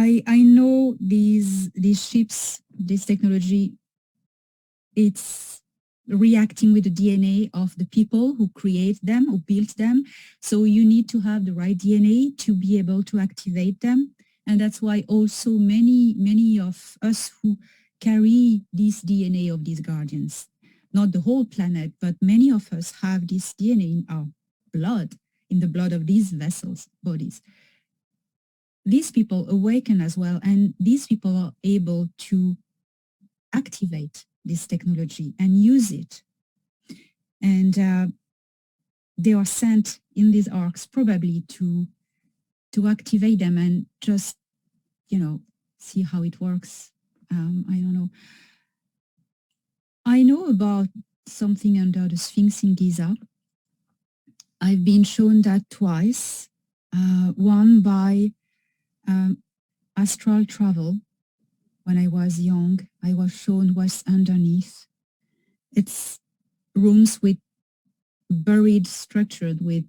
I know these ships, this technology, it's reacting with the DNA of the people who create them, who built them. So you need to have the right DNA to be able to activate them. And that's why also many of us who carry this DNA of these guardians, not the whole planet, but many of us have this DNA in our blood, in the blood of these vessels, bodies. These people awaken as well, and these people are able to activate this technology and use it. And they are sent in these arcs probably to activate them and just, see how it works. I don't know. I know about something under the Sphinx in Giza. I've been shown that twice. One by astral travel. When I was young, I was shown what's underneath. It's rooms with structured with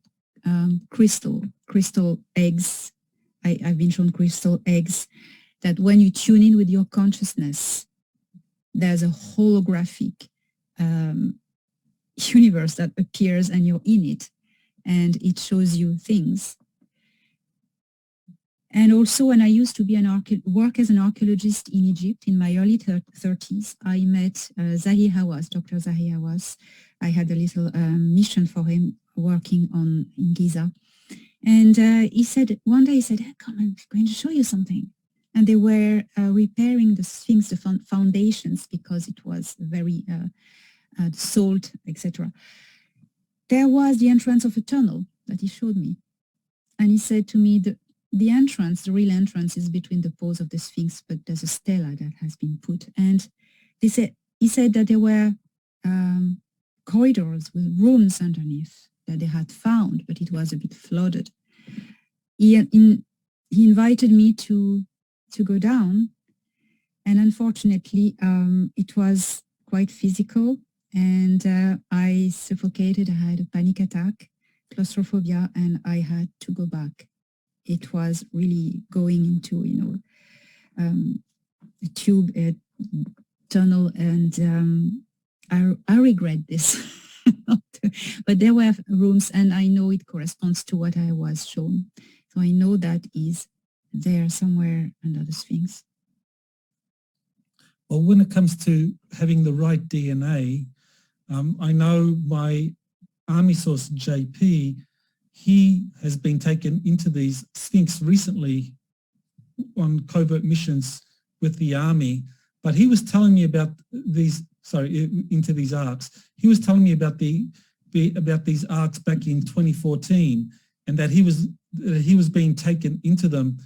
crystal eggs. I've been shown crystal eggs that when you tune in with your consciousness, there's a holographic universe that appears and you're in it, and it shows you things. And also, when I used to be work as an archaeologist in Egypt in my early 30s, I met Zahi Hawass, Dr. Zahi Hawass. I had a little mission for him working in Giza. And one day he said, hey, come, I'm going to show you something. And they were repairing the Sphinx, the foundations, because it was very salt, etc. There was the entrance of a tunnel that he showed me. And he said to me, the entrance, the real entrance, is between the paws of the Sphinx, but there's a stela that has been put. And he said that there were corridors with rooms underneath that they had found, but it was a bit flooded. He invited me to go down, and unfortunately, it was quite physical, and I suffocated. I had a panic attack, claustrophobia, and I had to go back. It was really going into, a tube, a tunnel, and I regret this. But there were rooms, and I know it corresponds to what I was shown. So I know that is there somewhere under the Sphinx. Well, when it comes to having the right DNA, I know my army source, JP, he has been taken into these Sphinx recently on covert missions with the army, but he was telling me about into these arcs. He was telling me about these arcs back in 2014, and that he was being taken into them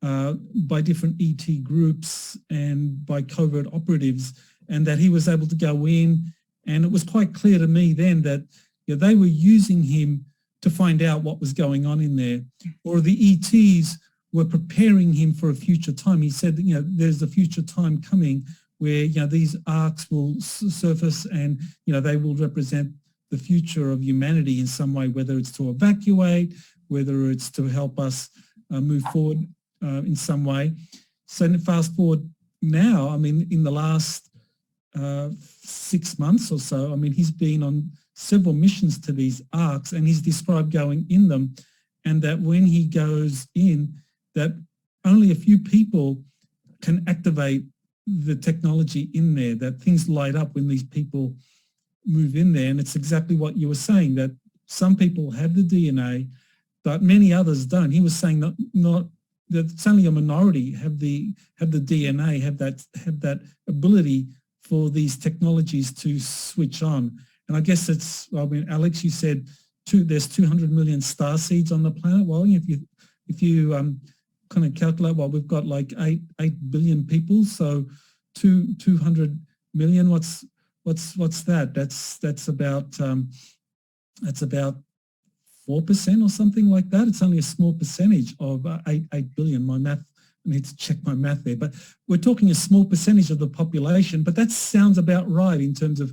by different ET groups and by covert operatives, and that he was able to go in, and it was quite clear to me then that they were using him to find out what was going on in there, or the ETs were preparing him for a future time. He said, there's a future time coming where, these arcs will surface and, they will represent the future of humanity in some way, whether it's to evacuate, whether it's to help us move forward in some way. So fast forward now, in the last 6 months or so, he's been on several missions to these arcs, and he's described going in them, and that when he goes in, that only a few people can activate the technology in there, that things light up when these people move in there. And it's exactly what you were saying, that some people have the DNA, but many others don't. He was saying that it's only a minority have the DNA, have that ability for these technologies to switch on. And I guess Alex, you said there's 200 million star seeds on the planet. Well, if you kind of calculate, we've got like 8 billion people, so 200 million. What's that? That's about 4% or something like that. It's only a small percentage of 8 billion. My math, I need to check my math there, but we're talking a small percentage of the population. But that sounds about right in terms of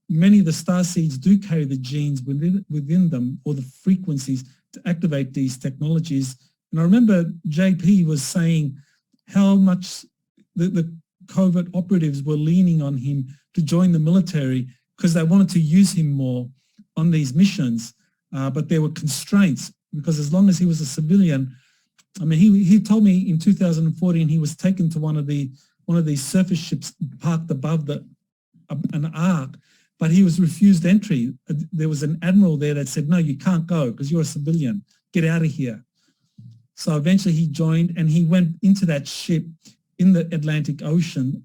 many of the star seeds do carry the genes within them, or the frequencies to activate these technologies. And I remember JP was saying how much the covert operatives were leaning on him to join the military because they wanted to use him more on these missions, but there were constraints because as long as he was a civilian, I mean, he told me in 2014 he was taken to one of these surface ships parked above an Ark, but he was refused entry. There was an admiral there that said, no, you can't go because you're a civilian. Get out of here. So eventually he joined and he went into that ship in the Atlantic Ocean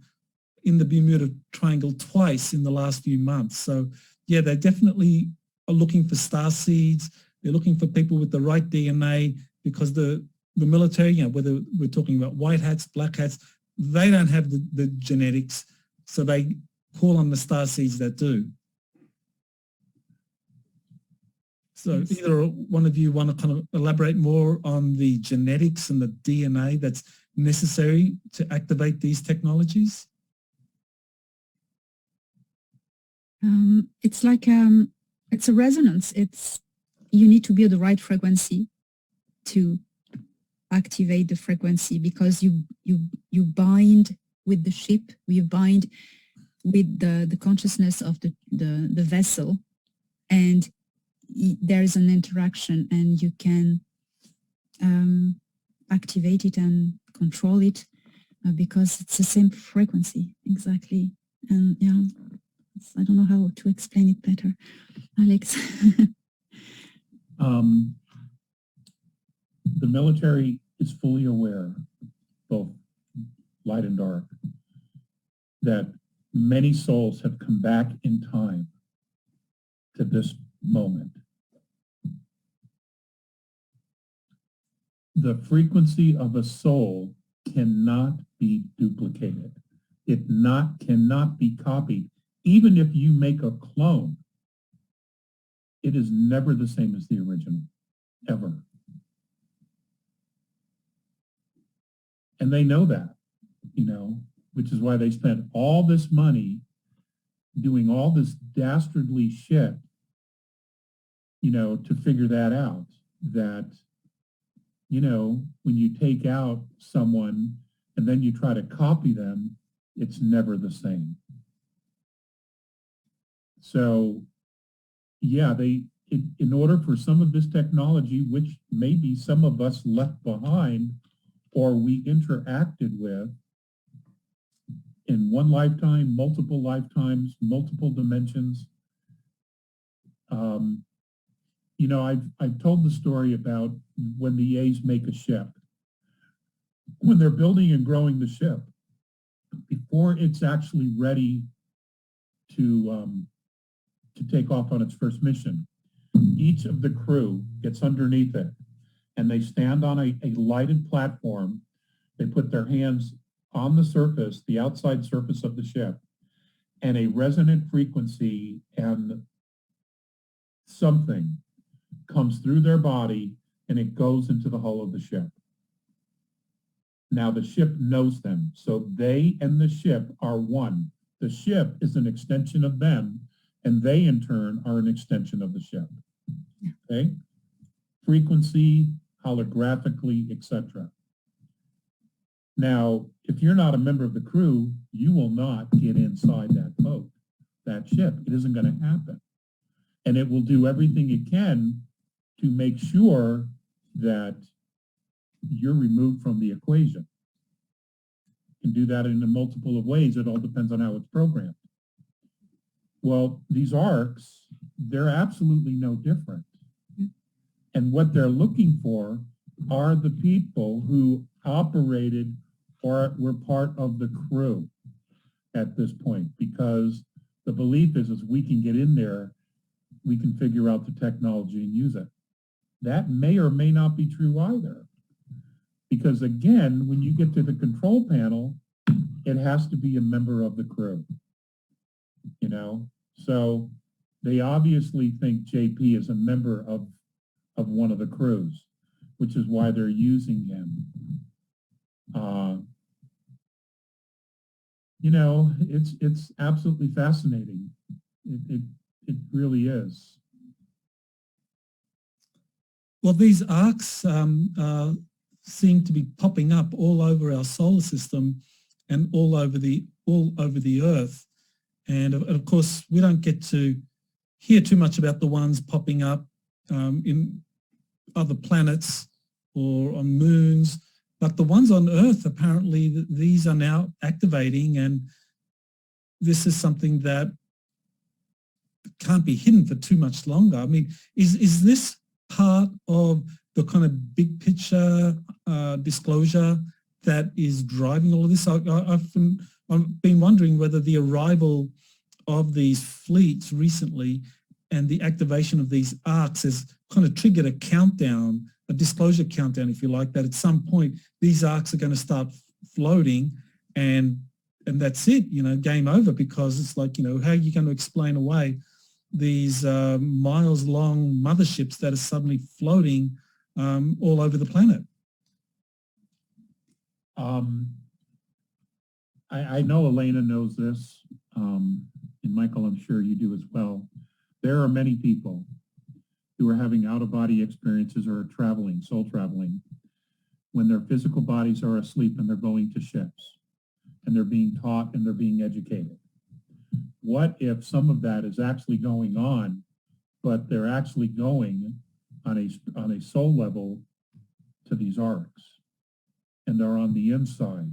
in the Bermuda Triangle twice in the last few months. So yeah, they definitely are looking for star seeds. They're looking for people with the right DNA because the military, you know, whether we're talking about white hats, black hats, they don't have the genetics. So they call on the star seeds that do. So either one of you want to kind of elaborate more on the genetics and the DNA that's necessary to activate these technologies? It's like it's a resonance. You need to be at the right frequency to activate the frequency because you bind with the ship, you bind with the consciousness of the vessel, and there is an interaction, and you can activate it and control it because it's the same frequency exactly. And yeah, I don't know how to explain it better, Alex. The military is fully aware, both light and dark, that many souls have come back in time to this moment. The frequency of a soul cannot be duplicated. It cannot be copied. Even if you make a clone, it is never the same as the original, ever. And they know that, you know, which is why they spent all this money doing all this dastardly shit, you know, to figure that out, that, you know, when you take out someone and then you try to copy them, it's never the same. So, yeah, in order for some of this technology, which maybe some of us left behind or we interacted with in one lifetime, multiple lifetimes, multiple dimensions. You know, I've told the story about when the A's make a ship. When they're building and growing the ship, before it's actually ready to take off on its first mission, each of the crew gets underneath it and they stand on a lighted platform. They put their hands on the surface, the outside surface of the ship, and a resonant frequency and something comes through their body and it goes into the hull of the ship. Now the ship knows them, so they and the ship are one. The ship is an extension of them, and they in turn are an extension of the ship. Okay? Frequency, holographically, etc. Now, if you're not a member of the crew, you will not get inside that boat, that ship. It isn't going to happen. And it will do everything it can to make sure that you're removed from the equation. You can do that in a multiple of ways. It all depends on how it's programmed. Well, these Arks, they're absolutely no different. And what they're looking for are the people who operated or were part of the crew at this point, because the belief is we can get in there, we can figure out the technology and use it. That may or may not be true either. Because again, when you get to the control panel, it has to be a member of the crew, you know? So they obviously think JP is a member of one of the crews, which is why they're using him. You know, it's absolutely fascinating. It really is. Well, these Arks, seem to be popping up all over our solar system and all over the Earth. And of course, we don't get to hear too much about the ones popping up in other planets or on moons, but the ones on Earth, apparently these are now activating, and this is something that can't be hidden for too much longer. I mean, is this part of the kind of big picture disclosure that is driving all of this? I've been wondering whether the arrival of these fleets recently and the activation of these arcs has kind of triggered a countdown, a disclosure countdown, if you like, that at some point these arcs are going to start floating, and that's it, you know, game over, because it's like, you know, how are you going to explain away these miles-long motherships that are suddenly floating all over the planet? I know Elena knows this, and Michael, I'm sure you do as well. There are many people who are having out-of-body experiences or are traveling, soul traveling, when their physical bodies are asleep and they're going to ships and they're being taught and they're being educated. What if some of that is actually going on, but they're actually going on a soul level to these arcs, and they're on the inside?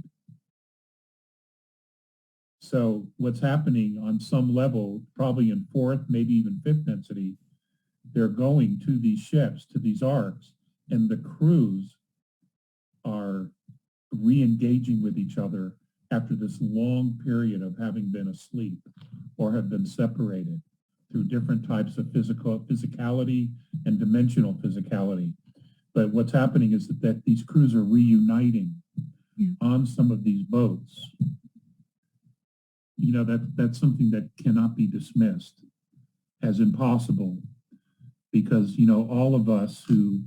So what's happening on some level, probably in fourth, maybe even fifth density, they're going to these ships, to these arcs, and the crews are re-engaging with each other after this long period of having been asleep or have been separated through different types of physicality and dimensional physicality. But what's happening is that these crews are reuniting on some of these boats. You know, that's something that cannot be dismissed as impossible, because, you know, all of us who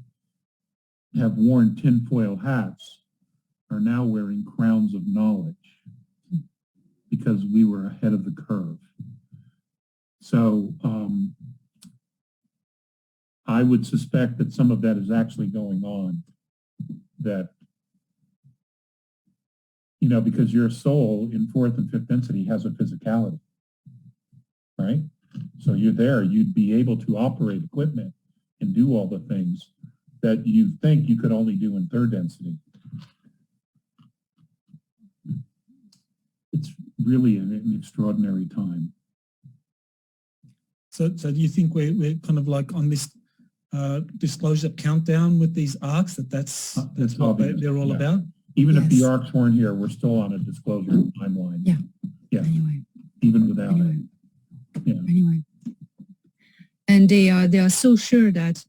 have worn tinfoil hats are now wearing crowns of knowledge because we were ahead of the curve. So I would suspect that some of that is actually going on, that, you know, because your soul in fourth and fifth density has a physicality, right? So you're there, you'd be able to operate equipment and do all the things that you think you could only do in third density. It's really an extraordinary time. So do you think we're kind of like on this disclosure countdown with these arcs, that's what obvious. they're all about? Even if the arcs weren't here, we're still on a disclosure timeline. Yeah. Yeah. Anyway. Even without it. Yeah. Anyway. And they are so sure that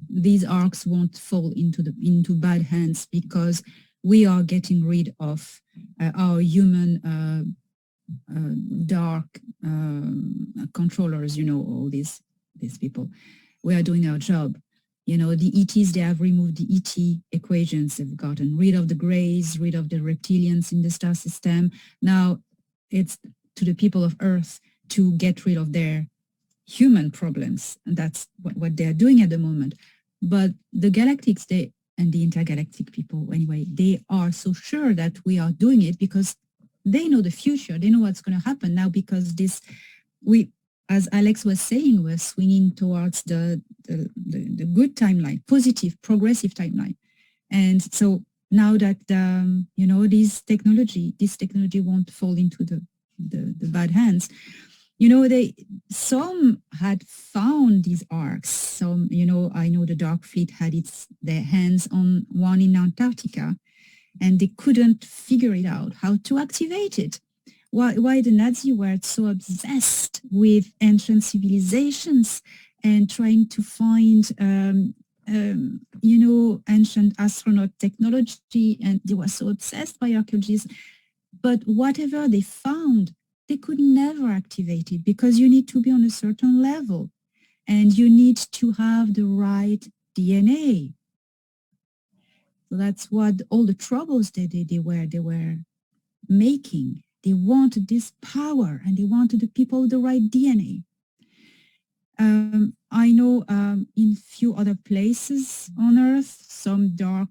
these arcs won't fall into bad hands, because we are getting rid of our human dark controllers, you know, all these people. We are doing our job. You know, the ETs, they have removed the ET equations. They've gotten rid of the grays, rid of the reptilians in the star system. Now it's to the people of Earth to get rid of their human problems. And that's what they're doing at the moment. But the galactics, and the intergalactic people, anyway, they are so sure that we are doing it because they know the future. They know what's going to happen now, because as Alex was saying, we're swinging towards the good timeline, positive, progressive timeline. And so now that, you know, this technology won't fall into the bad hands. You know, some had found these arcs. Some, you know, I know the Dark Fleet had their hands on one in Antarctica, and they couldn't figure it out how to activate it. Why the Nazis were so obsessed with ancient civilizations and trying to find, you know, ancient astronaut technology, and they were so obsessed by archaeologists. But whatever they found, they could never activate it, because you need to be on a certain level and you need to have the right DNA. So that's what all the troubles they were making. They wanted this power, and they wanted the people with the right DNA. I know in few other places on Earth, some dark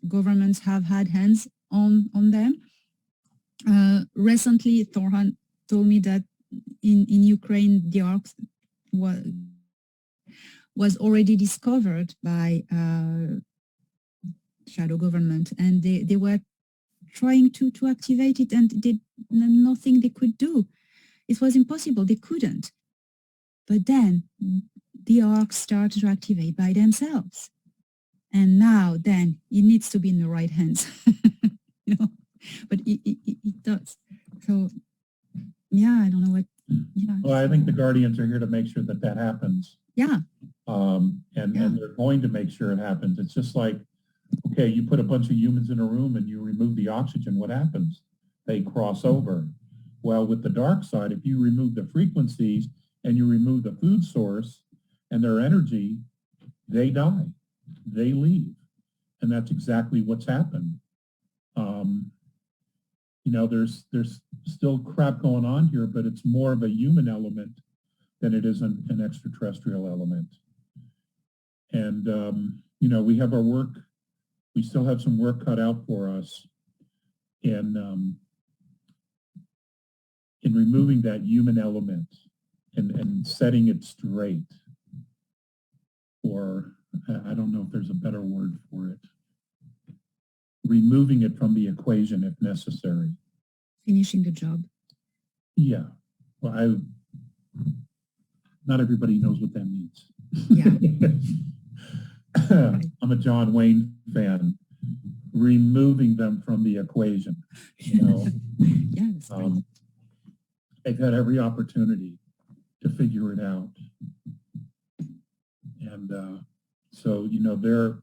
governments have had hands on them. Recently, Thorhan told me that in Ukraine, the Arks was already discovered by shadow government, and they were trying to activate it, and nothing they could do. It was impossible. They couldn't. But then the Arks started to activate by themselves. And now then it needs to be in the right hands. You know? But it does. So yeah, I don't know what. Yeah. Well, I think the Guardians are here to make sure that that happens. Yeah. And they're going to make sure it happens. It's just like, okay, you put a bunch of humans in a room and you remove the oxygen, what happens? They cross over. Well, with the dark side, if you remove the frequencies and you remove the food source and their energy, they die. They leave. And that's exactly what's happened. You know, there's still crap going on here, but it's more of a human element than it is an extraterrestrial element. And, you know, we have our work. We still have some work cut out for us in removing that human element and setting it straight. Or I don't know if there's a better word for it. Removing it from the equation if necessary. Finishing the job. Yeah. Well, not everybody knows what that means. Yeah. I'm a John Wayne fan. Removing them from the equation. You know, Yeah, that's right. They've had every opportunity to figure it out. And so, you know, their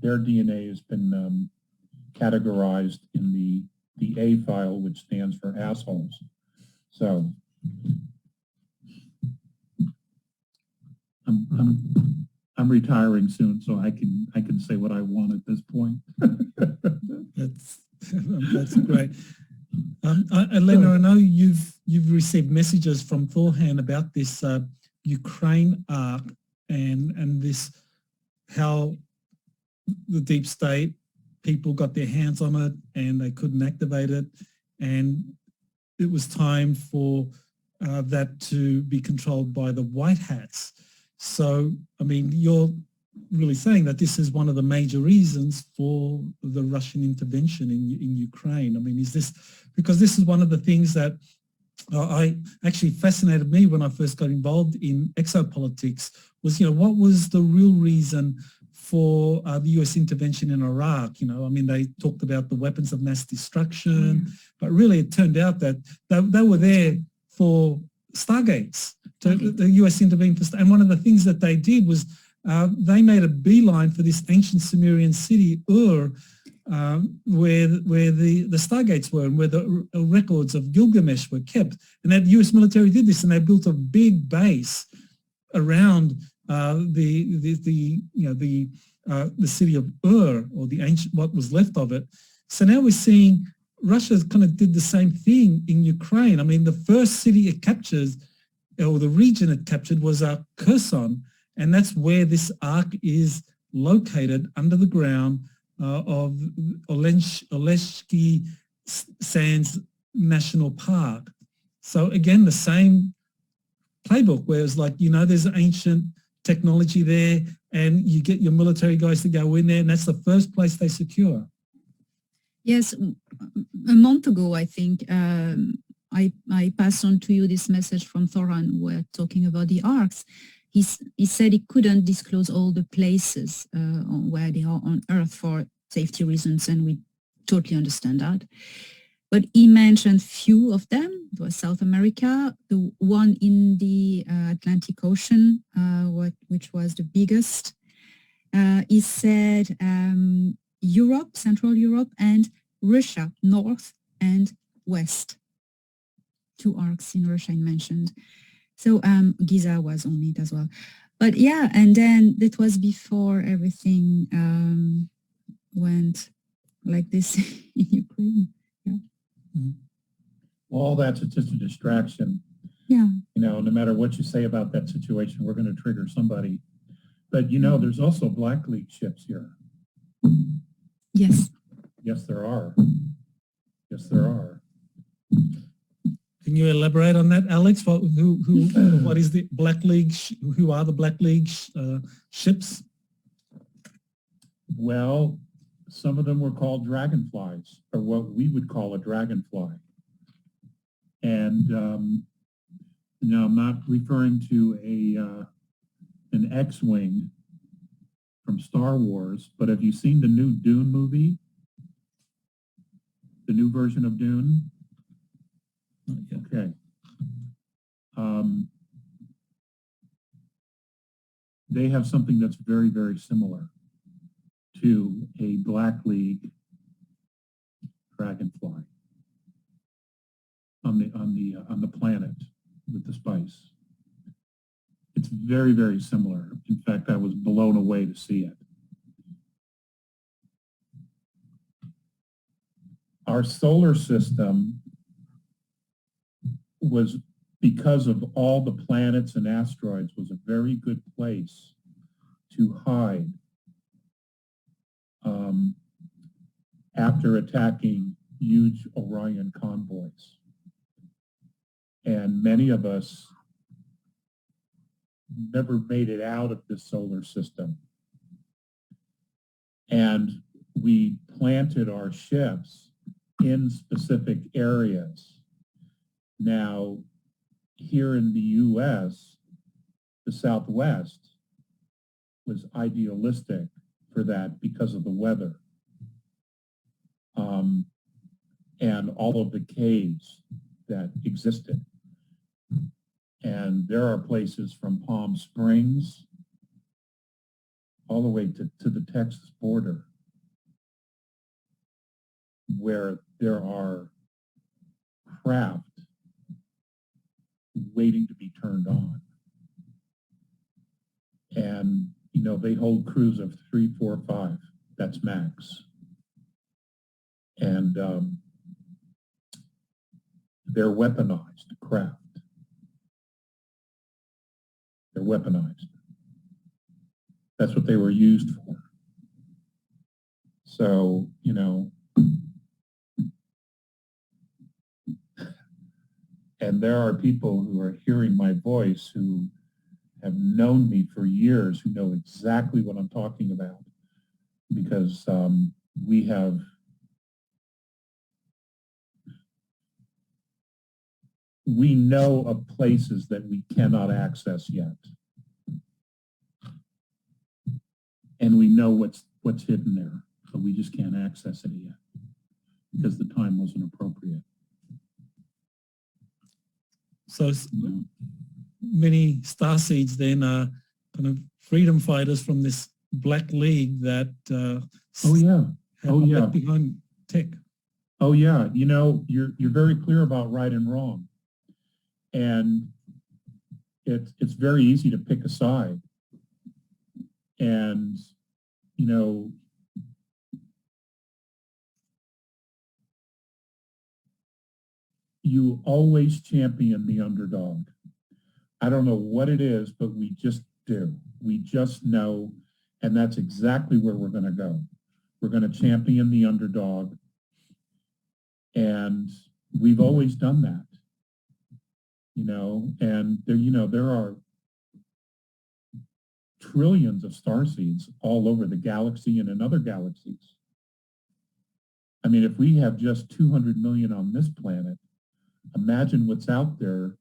DNA has been categorized in the A file, which stands for assholes. So I'm retiring soon, so I can say what I want at this point. That's great. Elena, I know you've received messages from Thorhan about this Ukraine arc and this, how the deep state people got their hands on it and they couldn't activate it, and it was time for that to be controlled by the White Hats. So, I mean, you're really saying that this is one of the major reasons for the Russian intervention in Ukraine. I mean, is this, because this is one of the things that I actually fascinated me when I first got involved in exopolitics was, you know, what was the real reason for the US intervention in Iraq? You know, I mean, they talked about the weapons of mass destruction, but really it turned out that they were there for Stargates. The US intervened for, and one of the things that they did was they made a beeline for this ancient Sumerian city, Ur, where the Stargates were and where the records of Gilgamesh were kept. And that US military did this, and they built a big base around the city of Ur, or the ancient, what was left of it. So now we're seeing Russia kind of did the same thing in Ukraine. I mean, the first city it captures, or the region it captured, was Kherson, and that's where this ark is located, under the ground of Oleshki Sands National Park. So again, the same playbook, where it's like, you know, there's ancient technology there, and you get your military guys to go in there, and that's the first place they secure. Yes, a month ago, I think, I passed on to you this message from Thorhan. We're talking about the Arks. He said he couldn't disclose all the places where they are on Earth for safety reasons, and we totally understand that. But he mentioned few of them. It was South America, the one in the Atlantic Ocean, which was the biggest. He said Europe, Central Europe, and Russia, North and West. 2 arcs in Russia he mentioned. So Giza was on it as well. But yeah, and then that was before everything went like this in Ukraine. Yeah. Mm-hmm. Well, all that's just a distraction. Yeah. You know, no matter what you say about that situation, we're going to trigger somebody. But, you know, there's also Black League ships here. Yes. Yes, there are. Yes, there are. Can you elaborate on that, Alex? What is the Black League? Who are the Black League ships? Well, some of them were called dragonflies, or what we would call a dragonfly. And now I'm not referring to an X-wing from Star Wars, but have you seen the new Dune movie? The new version of Dune? Okay. They have something that's very, very similar to a Black League dragonfly on the planet with the spice. It's very, very similar. In fact, I was blown away to see it. Our solar system was, because of all the planets and asteroids, was a very good place to hide after attacking huge Orion convoys. And many of us never made it out of the solar system. And we planted our ships in specific areas. Now, here in the U.S., the Southwest was idealistic for that because of the weather and all of the caves that existed. And there are places from Palm Springs all the way to the Texas border where there are craft waiting to be turned on. And, you know, they hold crews of 3, 4, 5. That's max. And they're weaponized craft. They're weaponized. That's what they were used for. So, you know, and there are people who are hearing my voice who have known me for years, who know exactly what I'm talking about, because we know of places that we cannot access yet. And we know what's hidden there, but we just can't access it yet because the time wasn't appropriate. So many starseeds then are kind of freedom fighters from this Black League that left behind tech. Oh yeah, you know, you're very clear about right and wrong, and it's very easy to pick a side, and you know, you always champion the underdog. I don't know what it is, but we just do. We just know, and that's exactly where we're going to go. We're going to champion the underdog, and we've always done that. You know, and there are trillions of starseeds all over the galaxy and in other galaxies. I mean, if we have just 200 million on this planet, imagine what's out there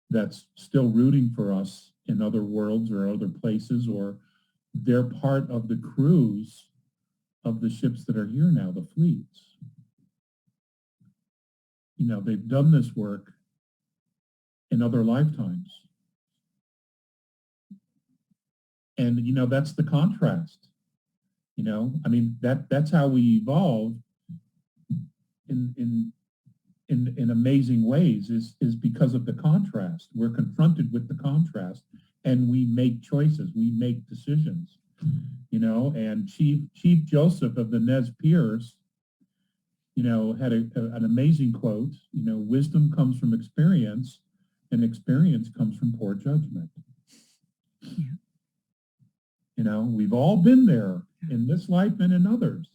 that's still rooting for us in other worlds or other places, or they're part of the crews of the ships that are here now, the fleets. You know, they've done this work in other lifetimes. And, you know, that's the contrast. You know, I mean, that's how we evolve in amazing ways is because of the contrast. We're confronted with the contrast and we make choices, we make decisions, you know, and Chief Joseph of the Nez Perce, you know, had an amazing quote, you know, wisdom comes from experience and experience comes from poor judgment. Yeah. You know, we've all been there in this life and in others.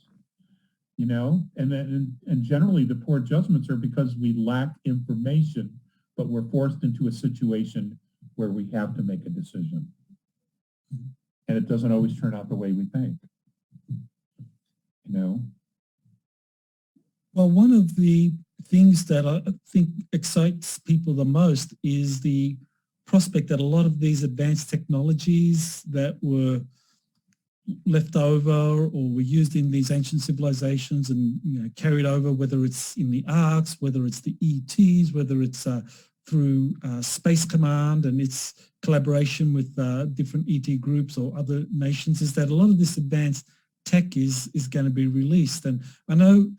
you know, and generally the poor judgments are because we lack information, but we're forced into a situation where we have to make a decision. And it doesn't always turn out the way we think, you know? Well, one of the things that I think excites people the most is the prospect that a lot of these advanced technologies that were left over or were used in these ancient civilizations and, you know, carried over, whether it's in the Arks, whether it's the ETs, whether it's through Space Command and its collaboration with different ET groups or other nations, is that a lot of this advanced tech is going to be released. And I know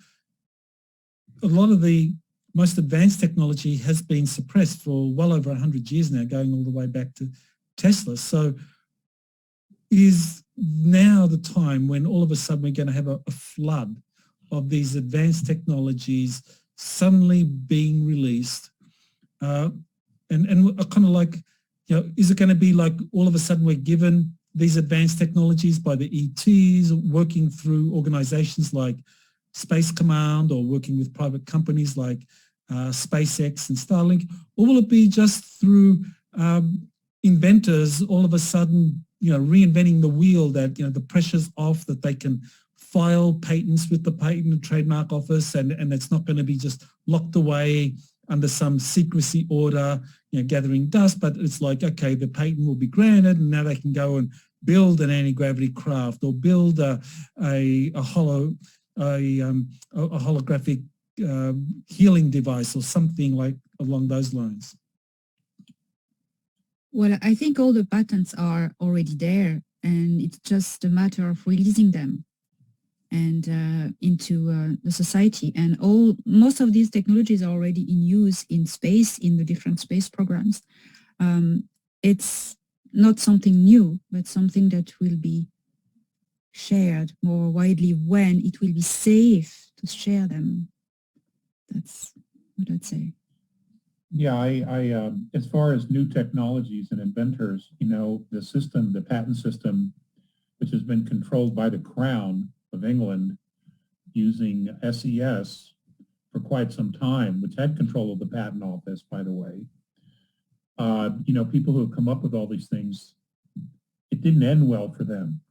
a lot of the most advanced technology has been suppressed for well over 100 years now, going all the way back to Tesla. So is now the time when all of a sudden we're going to have a flood of these advanced technologies suddenly being released? And kind of like, you know, is it going to be like all of a sudden we're given these advanced technologies by the ETs, working through organizations like Space Command or working with private companies like SpaceX and Starlink, or will it be just through inventors all of a sudden, you know, reinventing the wheel, that, you know, the pressure's off, that they can file patents with the Patent and Trademark Office, and it's not going to be just locked away under some secrecy order, you know, gathering dust, but it's like, okay, the patent will be granted and now they can go and build an anti-gravity craft or build a holographic healing device or something like along those lines. Well, I think all the patents are already there, and it's just a matter of releasing them and into the society. And most of these technologies are already in use in space, in the different space programs. It's not something new, but something that will be shared more widely when it will be safe to share them. That's what I'd say. Yeah, I as far as new technologies and inventors, you know, the system, the patent system, which has been controlled by the Crown of England using SES for quite some time, which had control of the patent office, by the way. You know, people who have come up with all these things, it didn't end well for them.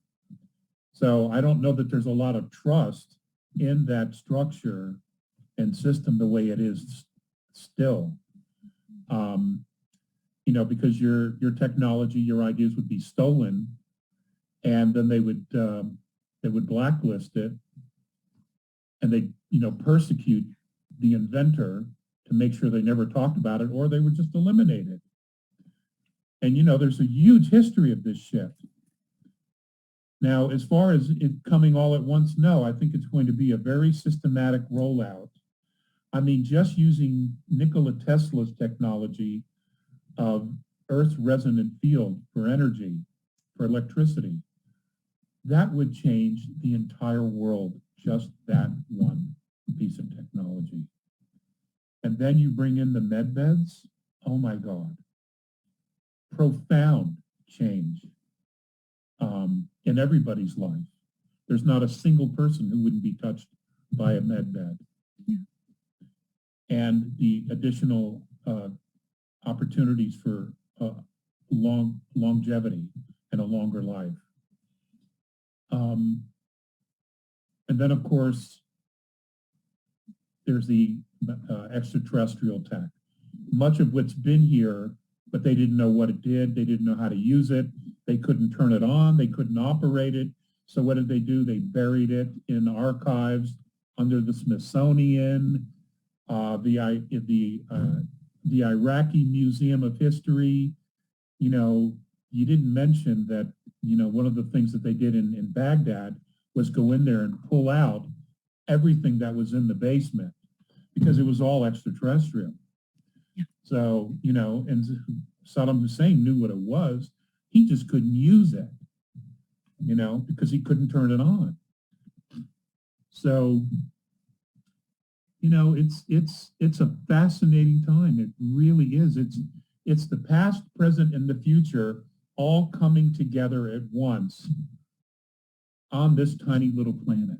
So I don't know that there's a lot of trust in that structure and system the way it is still. You know, because your technology, your ideas would be stolen, and then they would blacklist it, and they, you know, persecute the inventor to make sure they never talked about it, or they would just eliminate it. And, you know, there's a huge history of this shift. Now, as far as it coming all at once, no, I think it's going to be a very systematic rollout. I mean, just using Nikola Tesla's technology of Earth's resonant field for energy, for electricity, that would change the entire world, just that one piece of technology. And then you bring in the med beds, oh my God, profound change in everybody's life. There's not a single person who wouldn't be touched by a med bed. Yeah. And the additional opportunities for longevity and a longer life. And then, of course, there's the extraterrestrial tech, much of which been here, but they didn't know what it did. They didn't know how to use it. They couldn't turn it on. They couldn't operate it. So what did they do? They buried it in archives under the Smithsonian, the Iraqi Museum of History. You know, you didn't mention that, you know, one of the things that they did in Baghdad was go in there and pull out everything that was in the basement because it was all extraterrestrial. Yeah. So, you know, and Saddam Hussein knew what it was. He just couldn't use it, you know, because he couldn't turn it on. So, you know, it's a fascinating time. It really is. It's the past, present, and the future all coming together at once on this tiny little planet.